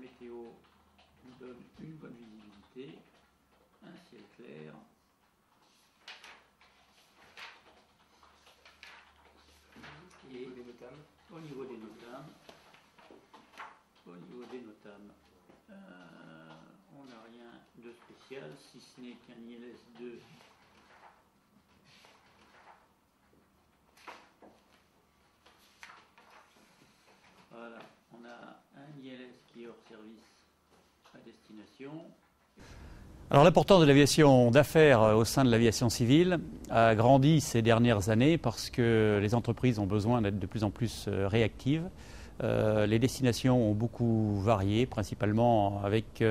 météo nous donne une bonne visibilité, un ciel clair. Et au niveau des notames, on n'a rien de spécial, si ce n'est qu'un ILS2 voilà, on a un ILS qui est hors service à destination. Alors l'importance de l'aviation d'affaires au sein de l'aviation civile a grandi ces dernières années parce que les entreprises ont besoin d'être de plus en plus réactives. Les destinations ont beaucoup varié, principalement avec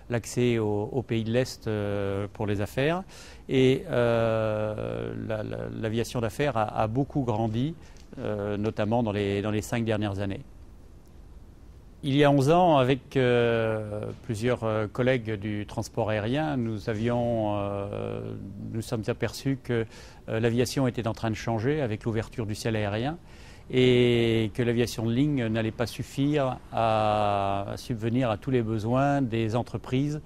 l'accès aux pays de l'Est pour les affaires. Et l'aviation d'affaires a beaucoup grandi, notamment dans les 5 dernières années. Il y a 11 ans, avec plusieurs collègues du transport aérien, nous sommes aperçus que l'aviation était en train de changer avec l'ouverture du ciel aérien et que l'aviation de ligne n'allait pas suffire à subvenir à tous les besoins des entreprises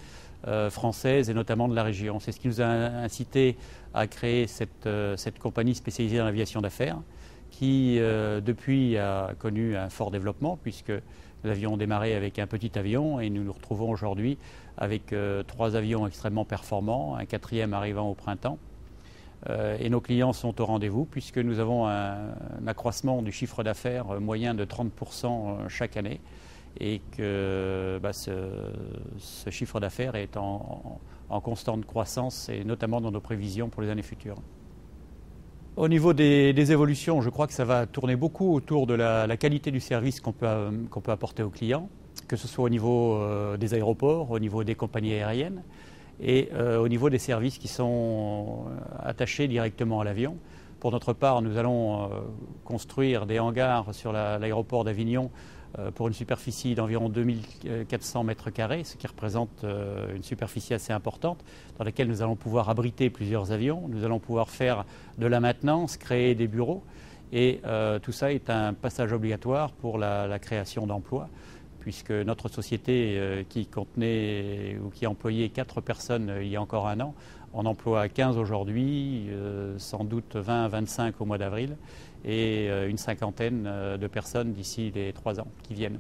françaises et notamment de la région. C'est ce qui nous a incité à créer cette compagnie spécialisée dans l'aviation d'affaires qui, depuis, a connu un fort développement puisque nous avions démarré avec un petit avion et nous nous retrouvons aujourd'hui avec 3 avions extrêmement performants, un 4e arrivant au printemps. Et nos clients sont au rendez-vous puisque nous avons un accroissement du chiffre d'affaires moyen de 30% chaque année et que ce chiffre d'affaires est en constante croissance et notamment dans nos prévisions pour les années futures. Au niveau des évolutions, je crois que ça va tourner beaucoup autour de la qualité du service qu'on peut apporter aux clients, que ce soit au niveau des aéroports, au niveau des compagnies aériennes et au niveau des services qui sont attachés directement à l'avion. Pour notre part, nous allons construire des hangars sur l'aéroport d'Avignon pour une superficie d'environ 2400 mètres carrés, ce qui représente une superficie assez importante, dans laquelle nous allons pouvoir abriter plusieurs avions, nous allons pouvoir faire de la maintenance, créer des bureaux, et tout ça est un passage obligatoire pour la création d'emplois, puisque notre société qui contenait ou qui employait 4 personnes il y a encore un an, en emploie 15 aujourd'hui, sans doute 20 à 25 au mois d'avril, et une 50aine de personnes d'ici les 3 ans qui viennent.